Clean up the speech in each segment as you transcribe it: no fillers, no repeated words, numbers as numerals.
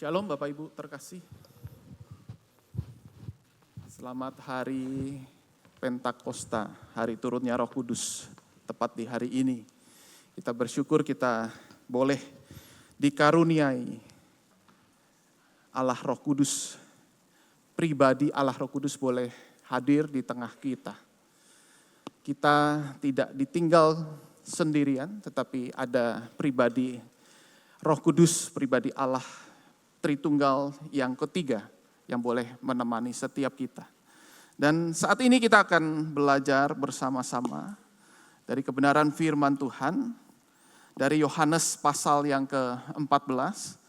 Shalom Bapak Ibu terkasih. Selamat hari Pentakosta, hari turunnya Roh Kudus. Tepat di hari ini, kita bersyukur kita boleh dikaruniai Allah Roh Kudus. Pribadi Allah Roh Kudus boleh hadir di tengah kita. Kita tidak ditinggal sendirian, tetapi ada pribadi Roh Kudus, pribadi Allah Tritunggal yang ketiga yang boleh menemani setiap kita. Dan saat ini kita akan belajar bersama-sama dari kebenaran firman Tuhan dari Yohanes pasal yang ke-14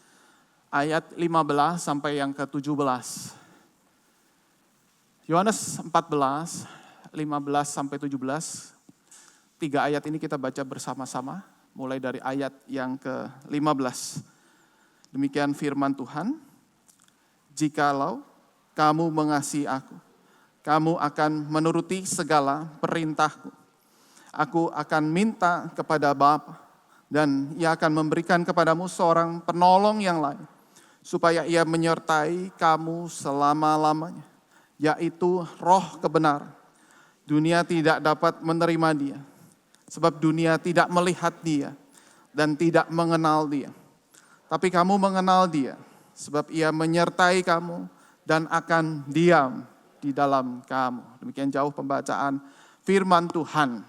ayat 15 sampai yang ke-17. Yohanes 14, 15 sampai 17. 3 ayat ini kita baca bersama-sama mulai dari ayat yang ke-15. Demikian firman Tuhan, jikalau kamu mengasihi aku, kamu akan menuruti segala perintahku. Aku akan minta kepada Bapa, dan Ia akan memberikan kepadamu seorang penolong yang lain, supaya Ia menyertai kamu selama-lamanya, yaitu Roh kebenaran. Dunia tidak dapat menerima Dia, sebab dunia tidak melihat Dia dan tidak mengenal Dia. Tapi kamu mengenal Dia, sebab Ia menyertai kamu dan akan diam di dalam kamu. Demikian jauh pembacaan firman Tuhan.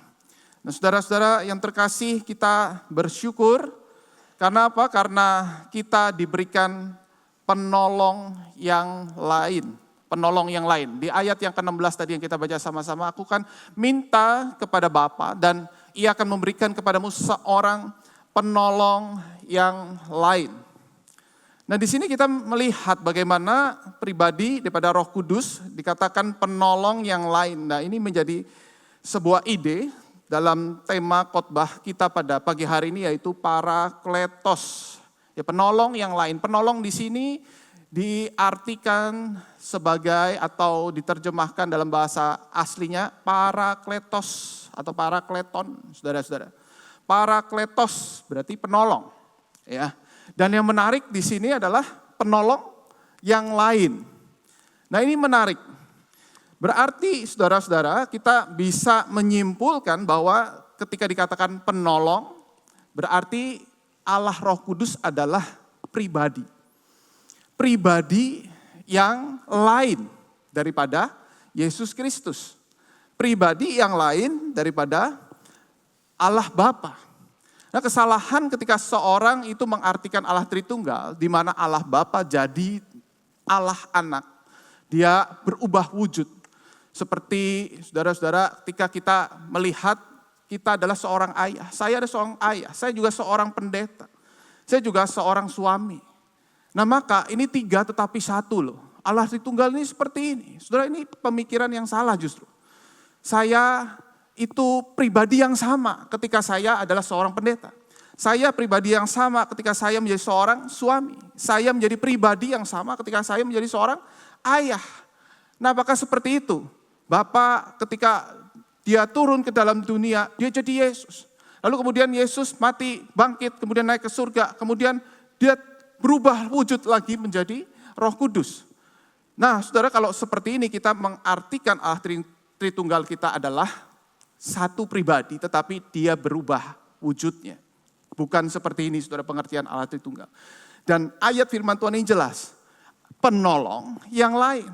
Nah, saudara-saudara yang terkasih, kita bersyukur. Karena apa? Karena kita diberikan penolong yang lain. Penolong yang lain. Di ayat yang ke-16 tadi yang kita baca sama-sama, aku kan minta kepada Bapa dan Ia akan memberikan kepadamu seorang penolong yang lain. Nah, di sini kita melihat bagaimana pribadi daripada Roh Kudus dikatakan penolong yang lain. Nah, ini menjadi sebuah ide dalam tema khotbah kita pada pagi hari ini, yaitu Parakletos. Ya, penolong yang lain. Penolong di sini diartikan sebagai atau diterjemahkan dalam bahasa aslinya Parakletos atau Parakleton, saudara-saudara. Parakletos berarti penolong, ya. Dan yang menarik di sini adalah penolong yang lain. Nah, ini menarik. Berarti saudara-saudara kita bisa menyimpulkan bahwa ketika dikatakan penolong, berarti Allah Roh Kudus adalah pribadi. Pribadi yang lain daripada Yesus Kristus. Pribadi yang lain daripada Allah Bapa. Nah, kesalahan ketika seorang itu mengartikan Allah Tritunggal, di mana Allah Bapa jadi Allah Anak. Dia berubah wujud. Seperti saudara-saudara ketika kita melihat kita adalah seorang ayah. Saya adalah seorang ayah, saya juga seorang pendeta. Saya juga seorang suami. Nah, maka ini 3 tetapi 1 loh. Allah Tritunggal ini seperti ini. Saudara, ini pemikiran yang salah justru. Saya itu pribadi yang sama ketika saya adalah seorang pendeta. Saya pribadi yang sama ketika saya menjadi seorang suami. Saya menjadi pribadi yang sama ketika saya menjadi seorang ayah. Nah, apakah seperti itu? Bapa ketika dia turun ke dalam dunia, dia jadi Yesus. Lalu kemudian Yesus mati, bangkit, kemudian naik ke surga. Kemudian dia berubah wujud lagi menjadi Roh Kudus. Nah, saudara, kalau seperti ini kita mengartikan Allah Tritunggal kita adalah satu pribadi, tetapi dia berubah wujudnya. Bukan seperti ini, saudara, pengertian Allah Tritunggal. Dan ayat firman Tuhan ini jelas, penolong yang lain.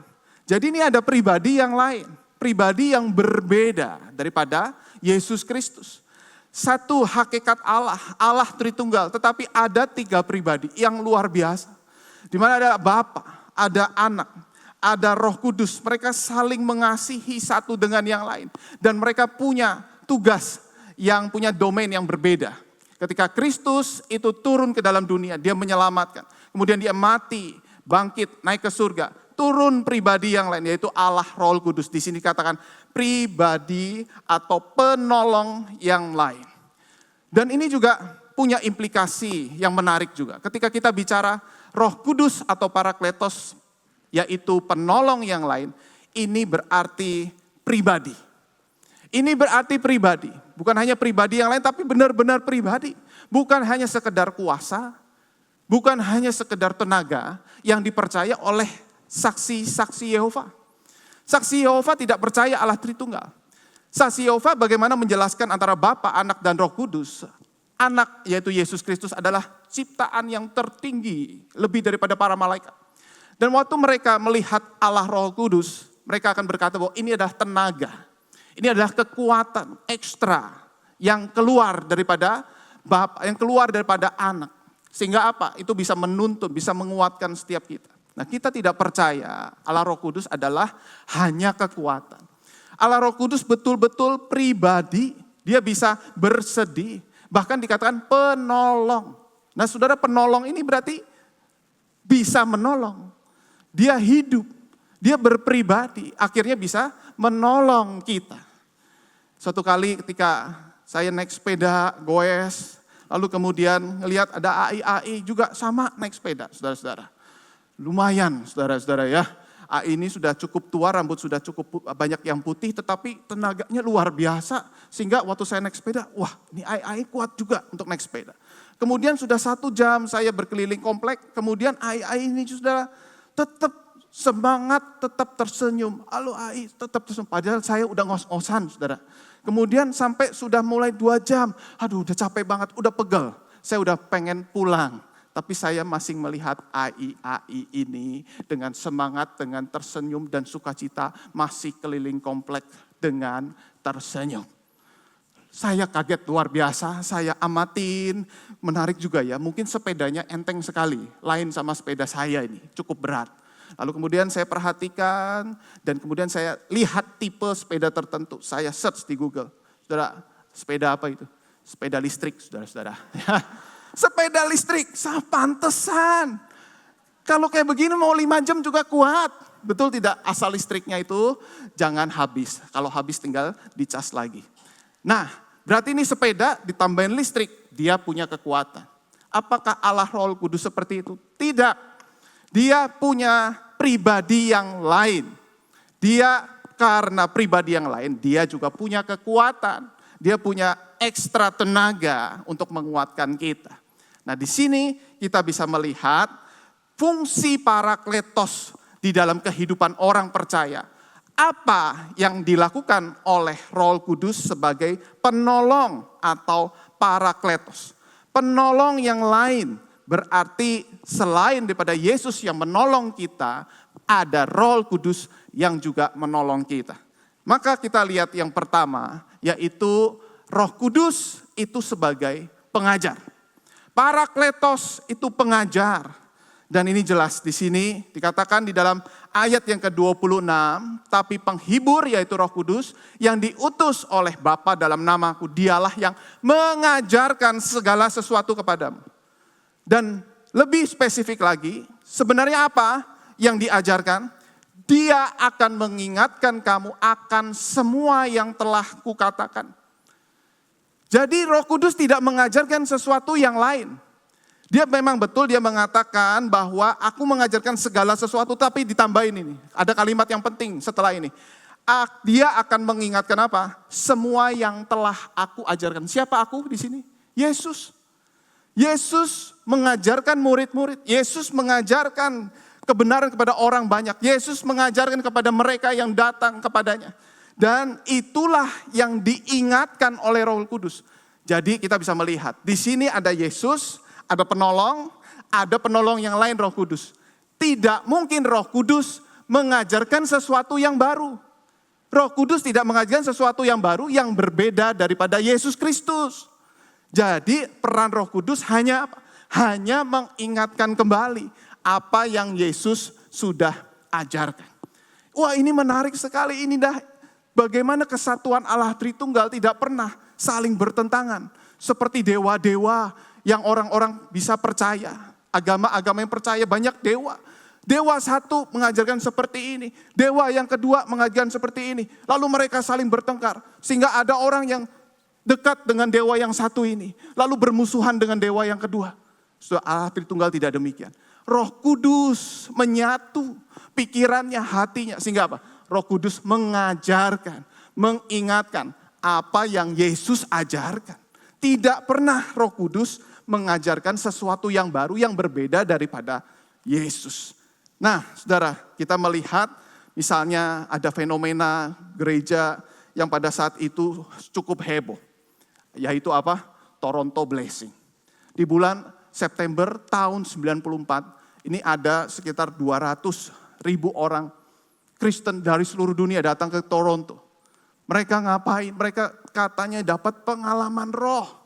Jadi ini ada pribadi yang lain, pribadi yang berbeda daripada Yesus Kristus. Satu hakikat Allah, Allah Tritunggal, tetapi ada 3 pribadi yang luar biasa. Di mana ada Bapa, ada Anak, ada Roh Kudus, mereka saling mengasihi satu dengan yang lain. Dan mereka punya tugas yang punya domain yang berbeda. Ketika Kristus itu turun ke dalam dunia, dia menyelamatkan. Kemudian dia mati, bangkit, naik ke surga. Turun pribadi yang lain, yaitu Allah Roh Kudus. Di sini katakan pribadi atau penolong yang lain. Dan ini juga punya implikasi yang menarik juga. Ketika kita bicara Roh Kudus atau Parakletos, yaitu penolong yang lain, ini berarti pribadi. Ini berarti pribadi, bukan hanya pribadi yang lain, tapi benar-benar pribadi. Bukan hanya sekedar kuasa, bukan hanya sekedar tenaga yang dipercaya oleh saksi-saksi Yehova. Saksi Yehova tidak percaya Allah Tritunggal. Saksi Yehova bagaimana menjelaskan antara Bapa, Anak, dan Roh Kudus. Anak yaitu Yesus Kristus adalah ciptaan yang tertinggi lebih daripada para malaikat. Dan waktu mereka melihat Allah Roh Kudus, mereka akan berkata bahwa ini adalah tenaga. Ini adalah kekuatan ekstra yang keluar daripada Bapa, yang keluar daripada Anak. Sehingga apa? Itu bisa menuntun, bisa menguatkan setiap kita. Nah, kita tidak percaya Allah Roh Kudus adalah hanya kekuatan. Allah Roh Kudus betul-betul pribadi, dia bisa bersedih, bahkan dikatakan penolong. Nah, saudara, penolong ini berarti bisa menolong. Dia hidup, dia berpribadi, akhirnya bisa menolong kita. Suatu kali ketika saya naik sepeda, goes, lalu kemudian ngelihat ada AI juga sama naik sepeda, saudara-saudara. Lumayan, saudara-saudara ya. AI ini sudah cukup tua, rambut sudah cukup banyak yang putih, tetapi tenaganya luar biasa. Sehingga waktu saya naik sepeda, wah ini AI kuat juga untuk naik sepeda. Kemudian sudah 1 jam saya berkeliling komplek, kemudian AI ini sudah tetap semangat, tetap tersenyum. Halo AI, tetap tersenyum. Padahal saya udah ngos-ngosan, saudara. Kemudian sampai sudah mulai 2 jam, aduh udah capek banget, udah pegel. Saya udah pengen pulang. Tapi saya masih melihat AI ini dengan semangat, dengan tersenyum dan sukacita masih keliling komplek dengan tersenyum. Saya kaget luar biasa, saya amatin, menarik juga ya. Mungkin sepedanya enteng sekali, lain sama sepeda saya ini, cukup berat. Lalu kemudian saya perhatikan dan kemudian saya lihat tipe sepeda tertentu. Saya search di Google. Saudara, sepeda apa itu? Sepeda listrik, saudara-saudara. Sepeda listrik, pantesan. Kalau kayak begini mau 5 jam juga kuat. Betul tidak? Asal listriknya itu jangan habis. Kalau habis tinggal dicas lagi. Nah, berarti ini sepeda ditambahin listrik, dia punya kekuatan. Apakah Allah Roh Kudus seperti itu? Tidak. Dia punya pribadi yang lain. Dia karena pribadi yang lain, dia juga punya kekuatan. Dia punya ekstra tenaga untuk menguatkan kita. Nah, di sini kita bisa melihat fungsi parakletos di dalam kehidupan orang percaya. Apa yang dilakukan oleh Roh Kudus sebagai penolong atau parakletos. Penolong yang lain berarti selain daripada Yesus yang menolong kita, ada Roh Kudus yang juga menolong kita. Maka kita lihat yang pertama, yaitu Roh Kudus itu sebagai pengajar. Parakletos itu pengajar. Dan ini jelas di sini dikatakan di dalam ayat yang ke-26, tapi penghibur yaitu Roh Kudus yang diutus oleh Bapa dalam namaku, dialah yang mengajarkan segala sesuatu kepadamu. Dan lebih spesifik lagi, sebenarnya apa yang diajarkan? Dia akan mengingatkan kamu akan semua yang telah kukatakan. Jadi Roh Kudus tidak mengajarkan sesuatu yang lain. Dia memang betul dia mengatakan bahwa aku mengajarkan segala sesuatu tapi ditambahin ini. Ada kalimat yang penting setelah ini. Dia akan mengingatkan apa? Semua yang telah aku ajarkan. Siapa aku di sini? Yesus. Yesus mengajarkan murid-murid. Yesus mengajarkan kebenaran kepada orang banyak. Yesus mengajarkan kepada mereka yang datang kepadanya. Dan itulah yang diingatkan oleh Roh Kudus. Jadi kita bisa melihat, di sini ada Yesus, ada penolong yang lain Roh Kudus. Tidak mungkin Roh Kudus mengajarkan sesuatu yang baru. Roh Kudus tidak mengajarkan sesuatu yang baru yang berbeda daripada Yesus Kristus. Jadi peran Roh Kudus hanya mengingatkan kembali apa yang Yesus sudah ajarkan. Wah, ini menarik sekali, ini bagaimana kesatuan Allah Tritunggal tidak pernah saling bertentangan. Seperti dewa-dewa yang orang-orang bisa percaya. Agama-agama yang percaya banyak dewa. Dewa satu mengajarkan seperti ini. Dewa yang kedua mengajarkan seperti ini. Lalu mereka saling bertengkar. Sehingga ada orang yang dekat dengan dewa yang satu ini. Lalu bermusuhan dengan dewa yang kedua. Allah Tritunggal tidak demikian. Roh Kudus menyatu pikirannya, hatinya. Sehingga apa? Roh Kudus mengajarkan, mengingatkan apa yang Yesus ajarkan. Tidak pernah Roh Kudus mengajarkan sesuatu yang baru yang berbeda daripada Yesus. Nah, saudara, kita melihat misalnya ada fenomena gereja yang pada saat itu cukup heboh. Yaitu apa? Toronto Blessing. Di bulan September tahun 94, ini ada sekitar 200.000 orang Kristen dari seluruh dunia datang ke Toronto. Mereka ngapain? Mereka katanya dapat pengalaman roh.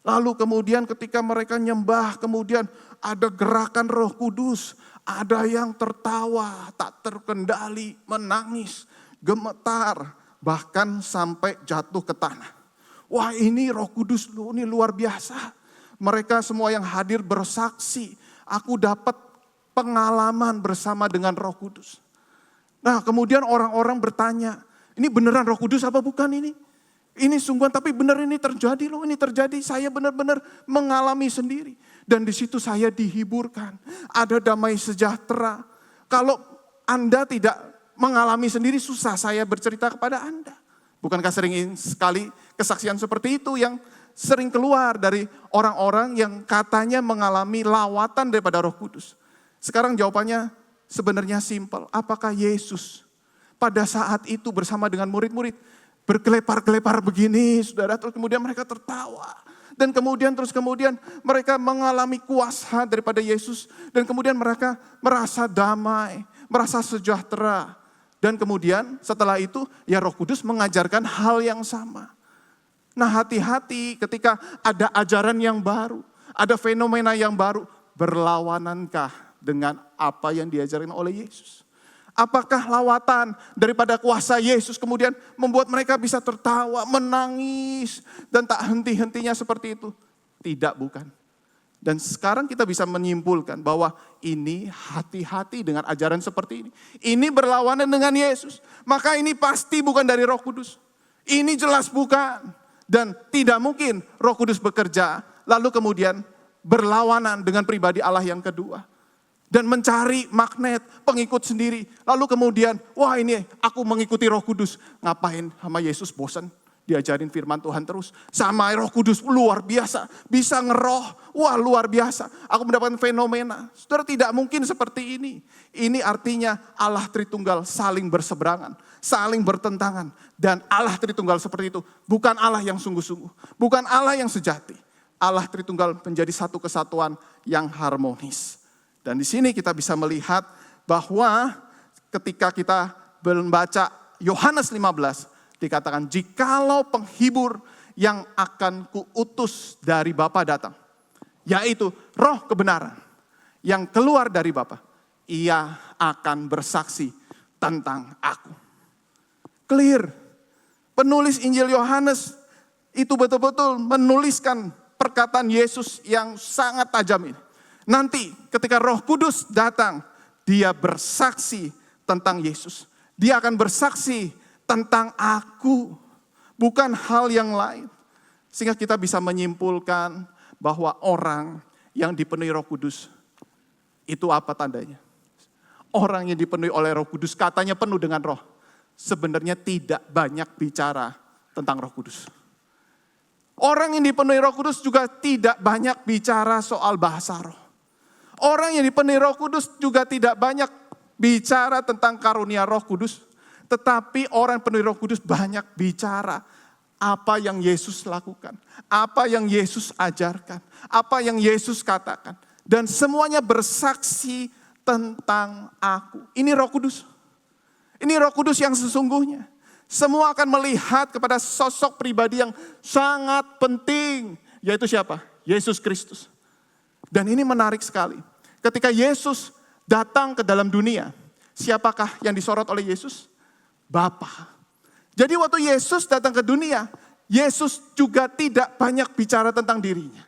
Lalu kemudian ketika mereka nyembah, kemudian ada gerakan Roh Kudus. Ada yang tertawa, tak terkendali, menangis, gemetar, bahkan sampai jatuh ke tanah. Wah, ini Roh Kudus loh, ini luar biasa. Mereka semua yang hadir bersaksi, aku dapat pengalaman bersama dengan Roh Kudus. Nah, kemudian orang-orang bertanya, ini beneran Roh Kudus apa bukan ini? Ini sungguhan, tapi benar ini terjadi loh, ini terjadi. Saya benar-benar mengalami sendiri. Dan di situ saya dihiburkan. Ada damai sejahtera. Kalau Anda tidak mengalami sendiri, susah saya bercerita kepada Anda. Bukankah sering sekali kesaksian seperti itu yang sering keluar dari orang-orang yang katanya mengalami lawatan daripada Roh Kudus. Sekarang jawabannya sebenarnya simpel. Apakah Yesus pada saat itu bersama dengan murid-murid berkelepar-kelepar begini, saudara, terus kemudian mereka tertawa. Dan kemudian mereka mengalami kuasa daripada Yesus. Dan kemudian mereka merasa damai, merasa sejahtera. Dan kemudian setelah itu ya Roh Kudus mengajarkan hal yang sama. Nah, hati-hati ketika ada ajaran yang baru, ada fenomena yang baru, berlawanankah dengan apa yang diajarkan oleh Yesus? Apakah lawatan daripada kuasa Yesus kemudian membuat mereka bisa tertawa, menangis, dan tak henti-hentinya seperti itu? Tidak, bukan. Dan sekarang kita bisa menyimpulkan bahwa ini hati-hati dengan ajaran seperti ini. Ini berlawanan dengan Yesus. Maka ini pasti bukan dari Roh Kudus. Ini jelas bukan. Dan tidak mungkin Roh Kudus bekerja lalu kemudian berlawanan dengan pribadi Allah yang kedua. Dan mencari magnet pengikut sendiri. Lalu kemudian, wah ini aku mengikuti Roh Kudus. Ngapain sama Yesus bosan? Diajarin firman Tuhan terus. Sama Roh Kudus luar biasa. Bisa ngeroh. Wah luar biasa. Aku mendapatkan fenomena. Saudara, tidak mungkin seperti ini. Ini artinya Allah Tritunggal saling berseberangan. Saling bertentangan. Dan Allah Tritunggal seperti itu. Bukan Allah yang sungguh-sungguh. Bukan Allah yang sejati. Allah Tritunggal menjadi satu kesatuan yang harmonis. Dan di sini kita bisa melihat bahwa ketika kita membaca Yohanes 15. Dikatakan, jikalau penghibur yang akan kuutus dari Bapa datang. Yaitu roh kebenaran yang keluar dari Bapa. Ia akan bersaksi tentang aku. Clear. Penulis Injil Yohanes itu betul-betul menuliskan perkataan Yesus yang sangat tajam ini. Nanti ketika Roh Kudus datang, dia bersaksi tentang Yesus. Dia akan bersaksi tentang aku, bukan hal yang lain. Sehingga kita bisa menyimpulkan bahwa orang yang dipenuhi Roh Kudus, itu apa tandanya? Orang yang dipenuhi oleh Roh Kudus, katanya penuh dengan roh. Sebenarnya tidak banyak bicara tentang Roh Kudus. Orang yang dipenuhi Roh Kudus juga tidak banyak bicara soal bahasa roh. Orang yang dipenuhi Roh Kudus juga tidak banyak bicara tentang karunia Roh Kudus. Tetapi orang penuh Roh Kudus banyak bicara apa yang Yesus lakukan. Apa yang Yesus ajarkan. Apa yang Yesus katakan. Dan semuanya bersaksi tentang aku. Ini Roh Kudus. Ini Roh Kudus yang sesungguhnya. Semua akan melihat kepada sosok pribadi yang sangat penting. Yaitu siapa? Yesus Kristus. Dan ini menarik sekali. Ketika Yesus datang ke dalam dunia. Siapakah yang disorot oleh Yesus? Bapa. Jadi waktu Yesus datang ke dunia, Yesus juga tidak banyak bicara tentang dirinya.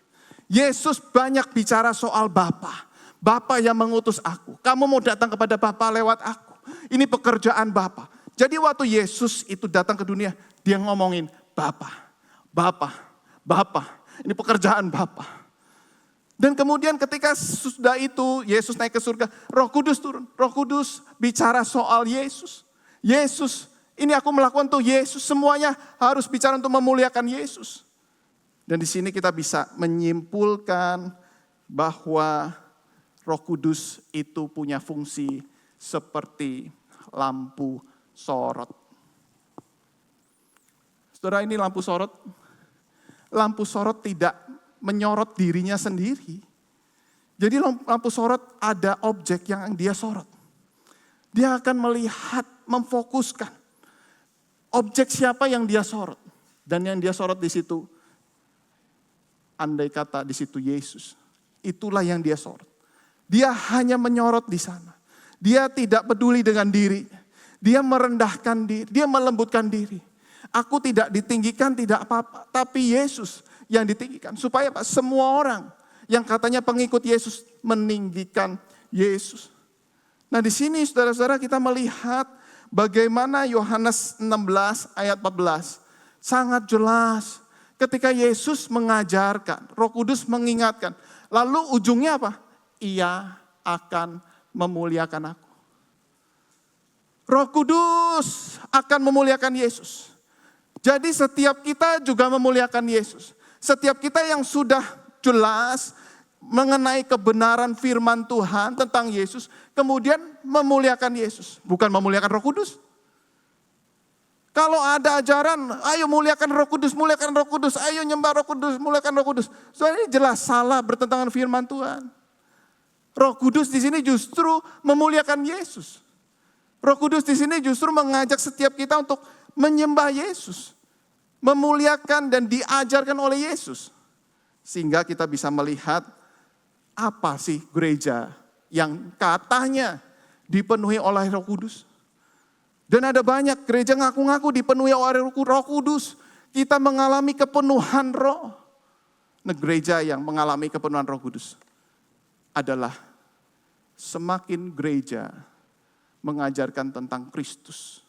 Yesus banyak bicara soal Bapa. Bapa yang mengutus aku. Kamu mau datang kepada Bapa lewat aku. Ini pekerjaan Bapa. Jadi waktu Yesus itu datang ke dunia, dia ngomongin Bapa. Bapa. Bapa. Ini pekerjaan Bapa. Dan kemudian ketika sudah itu Yesus naik ke surga, Roh Kudus turun. Roh Kudus bicara soal Yesus. Yesus, ini aku melakukan untuk Yesus, semuanya harus bicara untuk memuliakan Yesus. Dan di sini kita bisa menyimpulkan bahwa Roh Kudus itu punya fungsi seperti lampu sorot. Saudara, ini lampu sorot. Lampu sorot tidak menyorot dirinya sendiri. Jadi lampu sorot ada objek yang dia sorot. Dia akan melihat, memfokuskan objek siapa yang dia sorot. Dan yang dia sorot di situ, andai kata di situ Yesus, itulah yang dia sorot. Dia hanya menyorot di sana. Dia tidak peduli dengan diri. Dia merendahkan diri, dia melembutkan diri. Aku tidak ditinggikan, tidak apa-apa. Tapi Yesus yang ditinggikan. Supaya apa? Semua orang yang katanya pengikut Yesus meninggikan Yesus. Nah di sini saudara-saudara kita melihat bagaimana Yohanes 16 ayat 14. Sangat jelas ketika Yesus mengajarkan, Roh Kudus mengingatkan. Lalu ujungnya apa? Ia akan memuliakan aku. Roh Kudus akan memuliakan Yesus. Jadi setiap kita juga memuliakan Yesus. Setiap kita yang sudah jelas mengenai kebenaran firman Tuhan tentang Yesus, kemudian memuliakan Yesus. Bukan memuliakan Roh Kudus. Kalau ada ajaran, ayo muliakan Roh Kudus, ayo nyembah Roh Kudus, muliakan Roh Kudus. Soalnya ini jelas salah, bertentangan firman Tuhan. Roh Kudus di sini justru memuliakan Yesus. Roh Kudus di sini justru mengajak setiap kita untuk menyembah Yesus, memuliakan dan diajarkan oleh Yesus. Sehingga kita bisa melihat apa sih gereja yang katanya dipenuhi oleh Roh Kudus. Dan ada banyak gereja ngaku-ngaku dipenuhi oleh Roh Kudus. Kita mengalami kepenuhan roh. Nah, gereja yang mengalami kepenuhan Roh Kudus adalah semakin gereja mengajarkan tentang Kristus,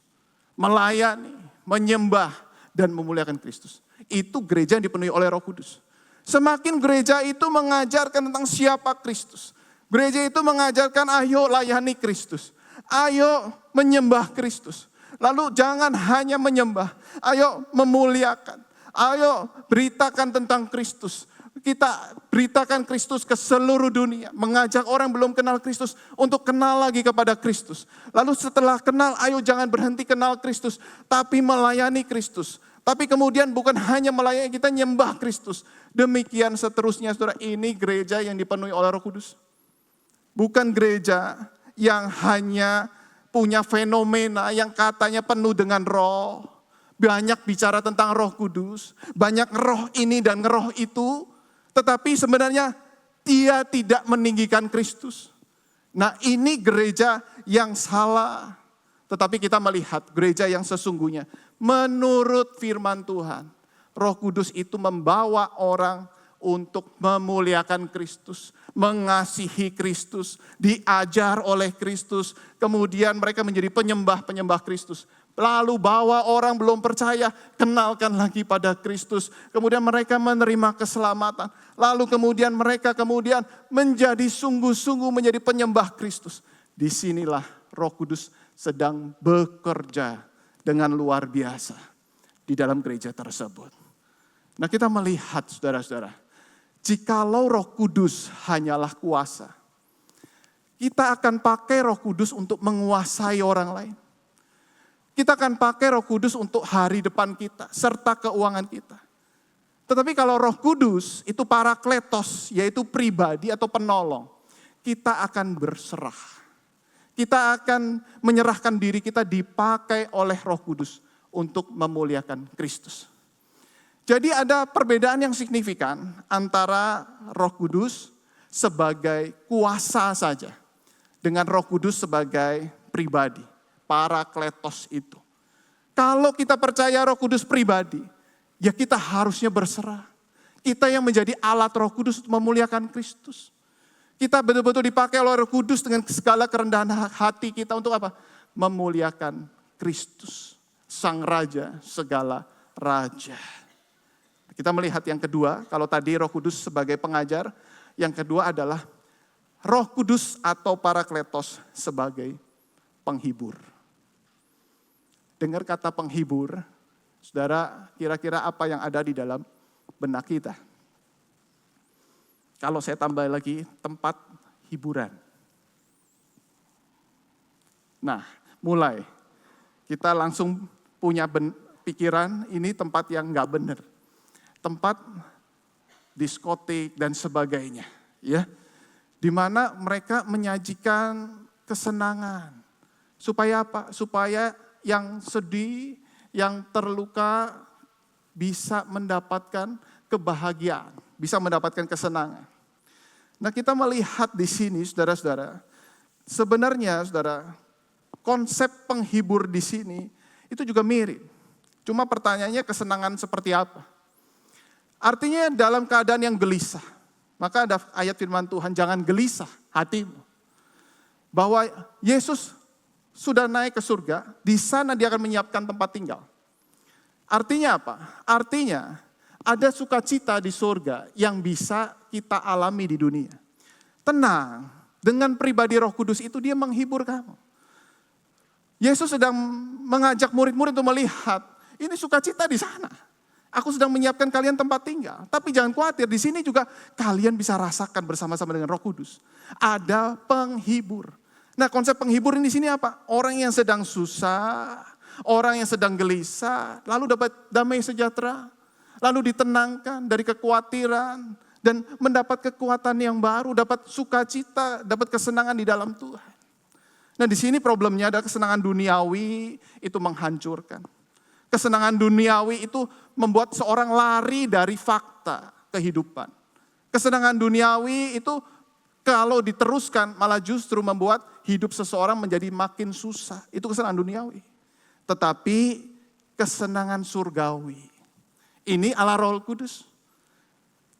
melayani, menyembah, dan memuliakan Kristus. Itu gereja yang dipenuhi oleh Roh Kudus. Semakin gereja itu mengajarkan tentang siapa Kristus. Gereja itu mengajarkan ayo layani Kristus. Ayo menyembah Kristus. Lalu jangan hanya menyembah, ayo memuliakan. Ayo beritakan tentang Kristus. Kita beritakan Kristus ke seluruh dunia. Mengajak orang belum kenal Kristus untuk kenal lagi kepada Kristus. Lalu setelah kenal, ayo jangan berhenti kenal Kristus. Tapi melayani Kristus. Tapi kemudian bukan hanya melayani, kita nyembah Kristus. Demikian seterusnya saudara, ini gereja yang dipenuhi oleh Roh Kudus. Bukan gereja yang hanya punya fenomena yang katanya penuh dengan roh. Banyak bicara tentang Roh Kudus. Banyak roh ini dan roh itu. Tetapi sebenarnya dia tidak meninggikan Kristus. Nah ini gereja yang salah. Tetapi kita melihat gereja yang sesungguhnya. Menurut firman Tuhan. Roh Kudus itu membawa orang untuk memuliakan Kristus. Mengasihi Kristus. Diajar oleh Kristus. Kemudian mereka menjadi penyembah-penyembah Kristus. Lalu bawa orang belum percaya, kenalkan lagi pada Kristus. Kemudian mereka menerima keselamatan. Lalu kemudian mereka menjadi sungguh-sungguh menjadi penyembah Kristus. Disinilah Roh Kudus sedang bekerja dengan luar biasa di dalam gereja tersebut. Nah kita melihat saudara-saudara, jikalau Roh Kudus hanyalah kuasa, kita akan pakai Roh Kudus untuk menguasai orang lain. Kita akan pakai Roh Kudus untuk hari depan kita, serta keuangan kita. Tetapi kalau Roh Kudus itu parakletos, yaitu pribadi atau penolong, kita akan berserah. Kita akan menyerahkan diri kita dipakai oleh Roh Kudus untuk memuliakan Kristus. Jadi ada perbedaan yang signifikan antara Roh Kudus sebagai kuasa saja, dengan Roh Kudus sebagai pribadi. Parakletos itu. Kalau kita percaya Roh Kudus pribadi, ya kita harusnya berserah. Kita yang menjadi alat Roh Kudus untuk memuliakan Kristus. Kita betul-betul dipakai oleh Roh Kudus dengan segala kerendahan hati kita untuk apa? Memuliakan Kristus, Sang Raja, segala Raja. Kita melihat yang kedua, kalau tadi Roh Kudus sebagai pengajar, yang kedua adalah Roh Kudus atau Parakletos sebagai penghibur. Dengar kata penghibur, saudara, kira-kira apa yang ada di dalam benak kita. Kalau saya tambah lagi tempat hiburan. Nah, mulai kita langsung punya pikiran ini tempat yang nggak benar. Tempat diskotik dan sebagainya, ya. Di mana mereka menyajikan kesenangan. Supaya apa? Supaya yang sedih, yang terluka bisa mendapatkan kebahagiaan, bisa mendapatkan kesenangan. Nah, kita melihat di sini, saudara-saudara, sebenarnya, saudara, konsep penghibur di sini itu juga mirip. Cuma pertanyaannya kesenangan seperti apa? Artinya dalam keadaan yang gelisah. Maka ada ayat firman Tuhan, jangan gelisah hatimu. Bahwa Yesus sudah naik ke surga, di sana dia akan menyiapkan tempat tinggal. Artinya apa? Artinya ada sukacita di surga yang bisa kita alami di dunia. Tenang, dengan pribadi Roh Kudus itu dia menghibur kamu. Yesus sedang mengajak murid-murid untuk melihat, ini sukacita di sana. Aku sedang menyiapkan kalian tempat tinggal. Tapi jangan khawatir, di sini juga kalian bisa rasakan bersama-sama dengan Roh Kudus. Ada penghibur. Nah, konsep penghibur ini di sini apa? Orang yang sedang susah, orang yang sedang gelisah, lalu dapat damai sejahtera, lalu ditenangkan dari kekhawatiran, dan mendapat kekuatan yang baru, dapat sukacita, dapat kesenangan di dalam Tuhan. Nah, di sini problemnya ada kesenangan duniawi itu menghancurkan. Kesenangan duniawi itu membuat seorang lari dari fakta kehidupan. Kesenangan duniawi itu kalau diteruskan malah justru membuat hidup seseorang menjadi makin susah. Itu kesenangan duniawi. Tetapi kesenangan surgawi, ini ala Roh Kudus.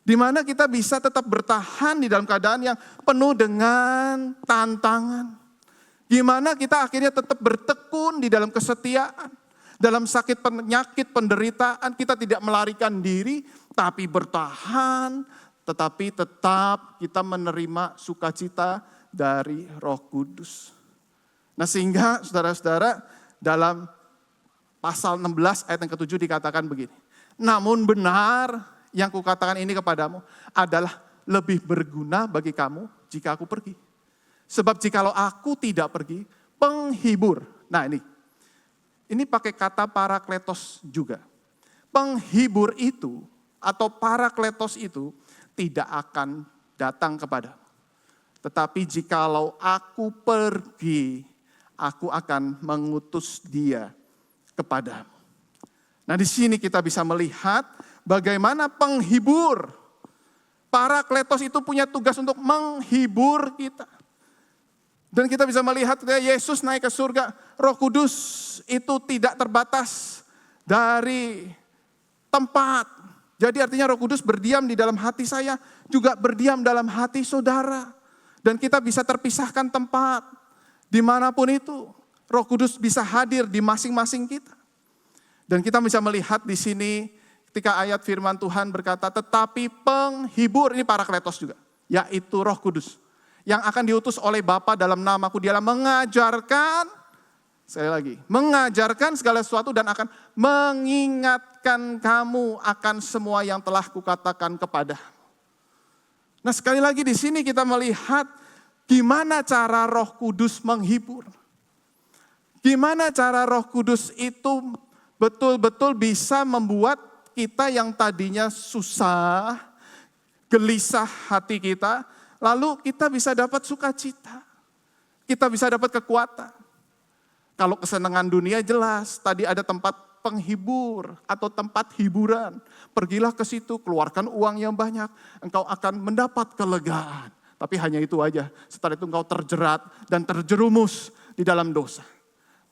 Di mana kita bisa tetap bertahan di dalam keadaan yang penuh dengan tantangan. Gimana kita akhirnya tetap bertekun di dalam kesetiaan. Dalam sakit penyakit penderitaan kita tidak melarikan diri, tapi bertahan, tetapi tetap kita menerima sukacita dari Roh Kudus. Nah, sehingga saudara-saudara dalam pasal 16 ayat yang ke-7 dikatakan begini. Namun benar yang kukatakan ini kepadamu adalah lebih berguna bagi kamu jika aku pergi. Sebab jikalau aku tidak pergi, penghibur. Nah, ini pakai kata parakletos juga. Penghibur itu atau parakletos itu tidak akan datang kepadamu. Tetapi jikalau aku pergi, aku akan mengutus dia kepadamu. Nah, di sini kita bisa melihat bagaimana penghibur. Parakletos itu punya tugas untuk menghibur kita. Dan kita bisa melihat ketika Yesus naik ke surga, Roh Kudus itu tidak terbatas dari tempat. Jadi artinya Roh Kudus berdiam di dalam hati saya, juga berdiam dalam hati saudara. Dan kita bisa terpisahkan tempat. Dimanapun itu, Roh Kudus bisa hadir di masing-masing kita. Dan kita bisa melihat di sini ketika ayat firman Tuhan berkata, tetapi penghibur, ini parakletos juga, yaitu Roh Kudus. Yang akan diutus oleh Bapa dalam namaku, dialah mengajarkan, sekali lagi, mengajarkan segala sesuatu dan akan mengingatkan kamu akan semua yang telah kukatakan kepada. Nah, sekali lagi di sini kita melihat gimana cara Roh Kudus menghibur. Gimana cara Roh Kudus itu betul-betul bisa membuat kita yang tadinya susah, gelisah hati kita, lalu kita bisa dapat sukacita. Kita bisa dapat kekuatan. Kalau kesenangan dunia jelas, tadi ada tempat penghibur atau tempat hiburan. Pergilah ke situ, keluarkan uang yang banyak, engkau akan mendapat kelegaan. Tapi hanya itu aja, setelah itu engkau terjerat dan terjerumus di dalam dosa.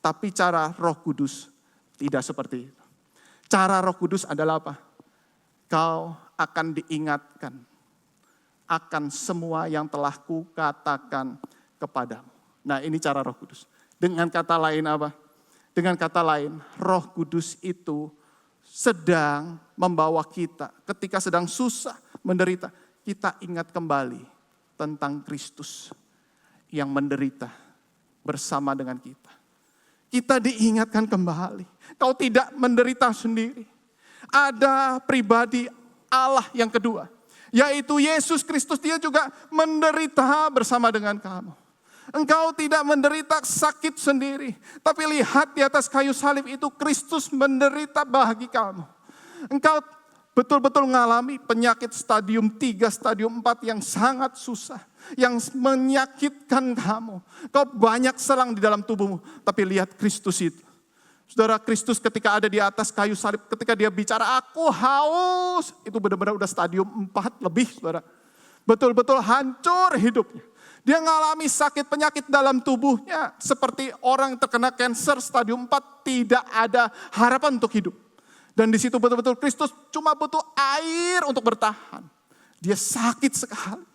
Tapi cara Roh Kudus tidak seperti itu. Cara Roh Kudus adalah apa? Kau akan diingatkan akan semua yang telah kukatakan kepadamu. Nah, ini cara Roh Kudus. Dengan kata lain apa? Dengan kata lain, Roh Kudus itu sedang membawa kita ketika sedang susah, menderita. Kita ingat kembali tentang Kristus yang menderita bersama dengan kita. Kita diingatkan kembali. Kau tidak menderita sendiri. Ada pribadi Allah yang kedua, yaitu Yesus Kristus. Dia juga menderita bersama dengan kamu. Engkau tidak menderita sakit sendiri, tapi lihat di atas kayu salib itu Kristus menderita bagi kamu. Engkau betul-betul mengalami penyakit stadium 3, stadium 4 yang sangat susah, yang menyakitkan kamu. Kau banyak selang di dalam tubuhmu, tapi lihat Kristus itu. Saudara, Kristus ketika ada di atas kayu salib, ketika dia bicara, aku haus, itu benar-benar udah stadium 4 lebih, saudara. Betul-betul hancur hidupnya. Dia mengalami sakit penyakit dalam tubuhnya, seperti orang terkena kanker stadium 4, tidak ada harapan untuk hidup. Dan di situ betul-betul Kristus cuma butuh air untuk bertahan. Dia sakit sekali.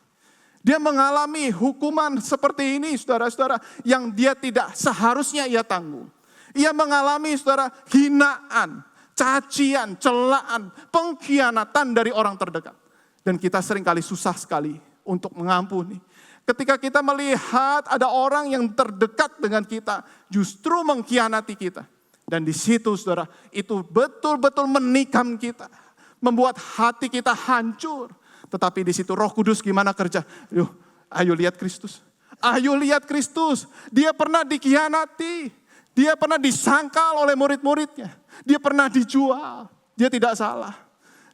Dia mengalami hukuman seperti ini, saudara-saudara, yang dia tidak seharusnya ia tanggung. Ia mengalami, saudara, hinaan, cacian, celaan, pengkhianatan dari orang terdekat. Dan kita seringkali susah sekali untuk mengampuni. Ketika kita melihat ada orang yang terdekat dengan kita, justru mengkhianati kita. Dan di situ, saudara, itu betul-betul menikam kita. Membuat hati kita hancur. Tetapi di situ Roh Kudus gimana kerja? Ayo lihat Kristus. Ayo lihat Kristus. Dia pernah dikhianati. Dia pernah disangkal oleh murid-muridnya. Dia pernah dijual. Dia tidak salah.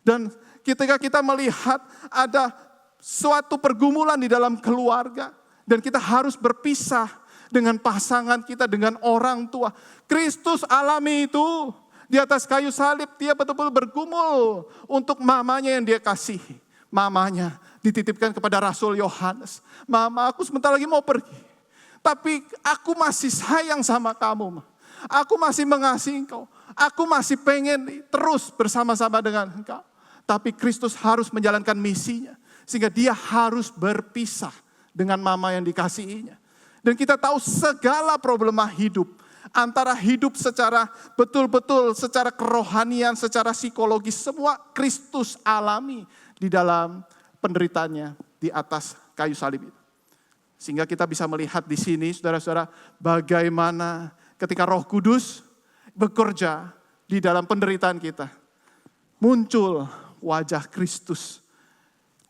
Dan ketika kita melihat ada suatu pergumulan di dalam keluarga. Dan kita harus berpisah dengan pasangan kita, dengan orang tua. Kristus alami itu. Di atas kayu salib dia betul-betul bergumul untuk mamanya yang dia kasihi. Mamanya dititipkan kepada Rasul Yohanes. Mama, aku sebentar lagi mau pergi. Tapi aku masih sayang sama kamu. Ma. Aku masih mengasihi engkau. Aku masih pengen terus bersama-sama dengan engkau. Tapi Kristus harus menjalankan misinya. Sehingga dia harus berpisah dengan mama yang dikasihinya. Dan kita tahu segala problema hidup. Antara hidup secara betul-betul, secara kerohanian, secara psikologis. Semua Kristus alami di dalam penderitaannya di atas kayu salib itu. Sehingga kita bisa melihat di sini, saudara-saudara, bagaimana ketika Roh Kudus bekerja di dalam penderitaan kita. Muncul wajah Kristus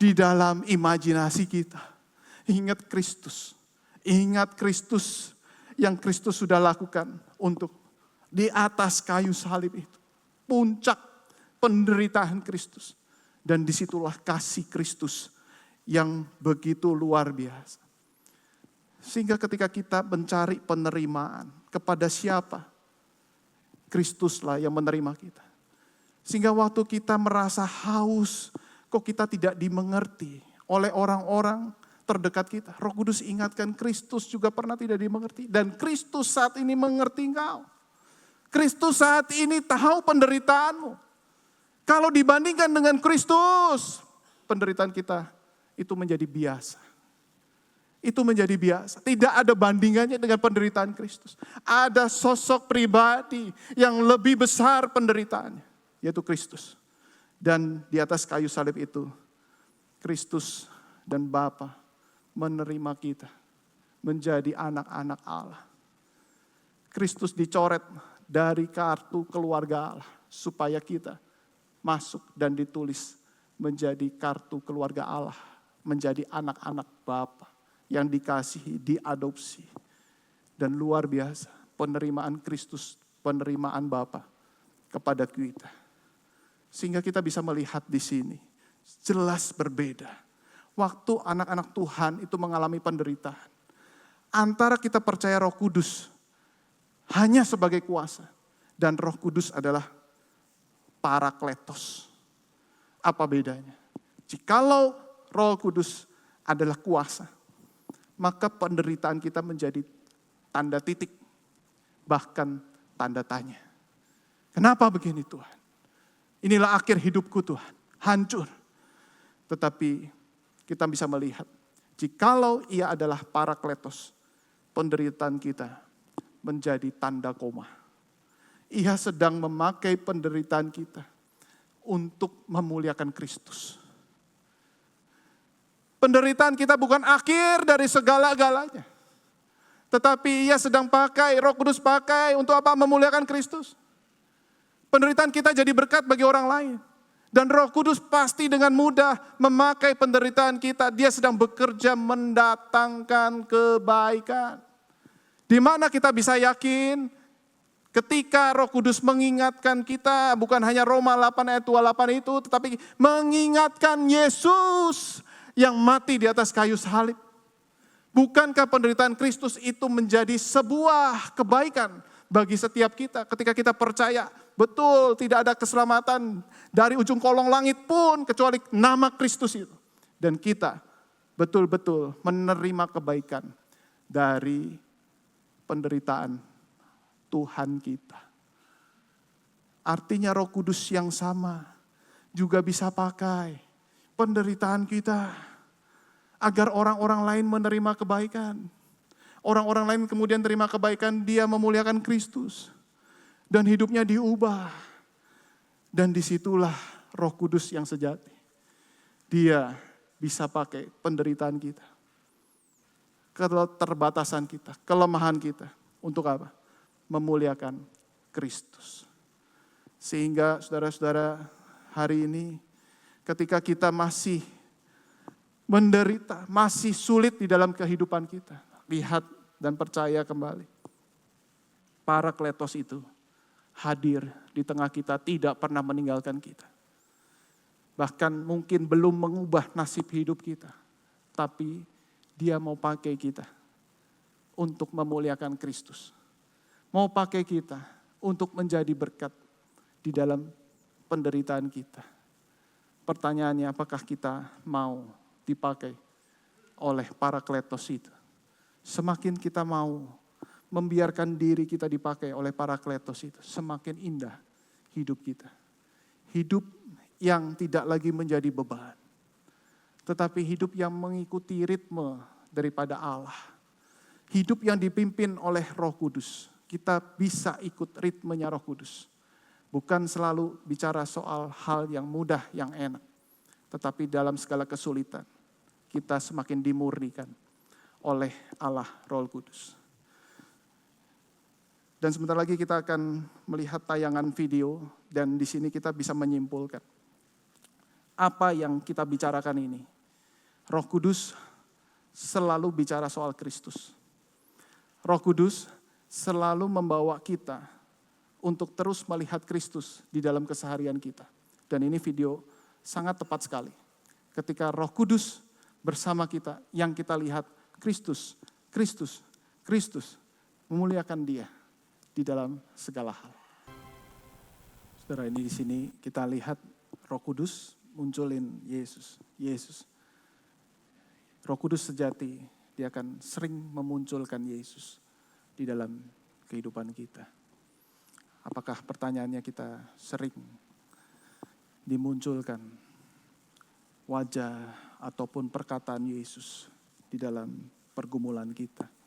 di dalam imajinasi kita. Ingat Kristus. Ingat Kristus yang Kristus sudah lakukan untuk di atas kayu salib itu. Puncak penderitaan Kristus. Dan disitulah kasih Kristus yang begitu luar biasa. Sehingga ketika kita mencari penerimaan kepada siapa? Kristuslah yang menerima kita. Sehingga waktu kita merasa haus, kok kita tidak dimengerti oleh orang-orang terdekat kita. Roh Kudus ingatkan Kristus juga pernah tidak dimengerti. Dan Kristus saat ini mengerti engkau. Kristus saat ini tahu penderitaanmu. Kalau dibandingkan dengan Kristus, penderitaan kita itu menjadi biasa. Itu menjadi biasa. Tidak ada bandingannya dengan penderitaan Kristus. Ada sosok pribadi yang lebih besar penderitaannya, yaitu Kristus. Dan di atas kayu salib itu, Kristus dan Bapa menerima kita menjadi anak-anak Allah. Kristus dicoret dari kartu keluarga Allah supaya kita masuk dan ditulis menjadi kartu keluarga Allah, menjadi anak-anak Bapa yang dikasihi, diadopsi. Dan luar biasa penerimaan Kristus, penerimaan Bapa kepada kita. Sehingga kita bisa melihat di sini jelas berbeda. Waktu anak-anak Tuhan itu mengalami penderitaan. Antara kita percaya Roh Kudus hanya sebagai kuasa. Dan Roh Kudus adalah Parakletos. Apa bedanya? Jikalau Roh Kudus adalah kuasa, maka penderitaan kita menjadi tanda titik. Bahkan tanda tanya. Kenapa begini Tuhan? Inilah akhir hidupku Tuhan. Hancur. Tetapi kita bisa melihat, jikalau ia adalah Parakletos, penderitaan kita menjadi tanda koma. Ia sedang memakai penderitaan kita untuk memuliakan Kristus. Penderitaan kita bukan akhir dari segala-galanya. Tetapi ia sedang pakai, Roh Kudus pakai untuk apa? Memuliakan Kristus. Penderitaan kita jadi berkat bagi orang lain. Dan Roh Kudus pasti dengan mudah memakai penderitaan kita. Dia sedang bekerja mendatangkan kebaikan. Di mana kita bisa yakin ketika Roh Kudus mengingatkan kita, bukan hanya Roma 8 ayat 28 itu, tetapi mengingatkan Yesus yang mati di atas kayu salib. Bukankah penderitaan Kristus itu menjadi sebuah kebaikan bagi setiap kita ketika kita percaya betul tidak ada keselamatan dari ujung kolong langit pun kecuali nama Kristus itu. Dan kita betul-betul menerima kebaikan dari penderitaan Tuhan kita. Artinya Roh Kudus yang sama juga bisa pakai penderitaan kita agar orang-orang lain menerima kebaikan. Orang-orang lain kemudian terima kebaikan, dia memuliakan Kristus. Dan hidupnya diubah. Dan disitulah Roh Kudus yang sejati. Dia bisa pakai penderitaan kita. Keterbatasan kita, kelemahan kita. Untuk apa? Memuliakan Kristus. Sehingga saudara-saudara hari ini ketika kita masih menderita, masih sulit di dalam kehidupan kita. Lihat dan percaya kembali. Parakletos itu hadir di tengah kita, tidak pernah meninggalkan kita. Bahkan mungkin belum mengubah nasib hidup kita. Tapi dia mau pakai kita untuk memuliakan Kristus. Mau pakai kita untuk menjadi berkat di dalam penderitaan kita. Pertanyaannya, apakah kita mau dipakai oleh Parakletos itu? Semakin kita mau membiarkan diri kita dipakai oleh Parakletos itu, semakin indah hidup kita. Hidup yang tidak lagi menjadi beban, tetapi hidup yang mengikuti ritme daripada Allah. Hidup yang dipimpin oleh Roh Kudus. Kita bisa ikut ritmenya Roh Kudus. Bukan selalu bicara soal hal yang mudah, yang enak. Tetapi dalam segala kesulitan, kita semakin dimurnikan oleh Allah Roh Kudus. Dan sebentar lagi kita akan melihat tayangan video dan di sini kita bisa menyimpulkan apa yang kita bicarakan ini. Roh Kudus selalu bicara soal Kristus. Roh Kudus selalu membawa kita untuk terus melihat Kristus di dalam keseharian kita. Dan ini video sangat tepat sekali. Ketika Roh Kudus bersama kita, yang kita lihat Kristus, Kristus, Kristus, memuliakan Dia di dalam segala hal. Saudara, ini di sini kita lihat Roh Kudus munculin Yesus, Yesus. Roh Kudus sejati, dia akan sering memunculkan Yesus di dalam kehidupan kita. Apakah pertanyaannya kita sering dimunculkan wajah ataupun perkataan Yesus di dalam pergumulan kita?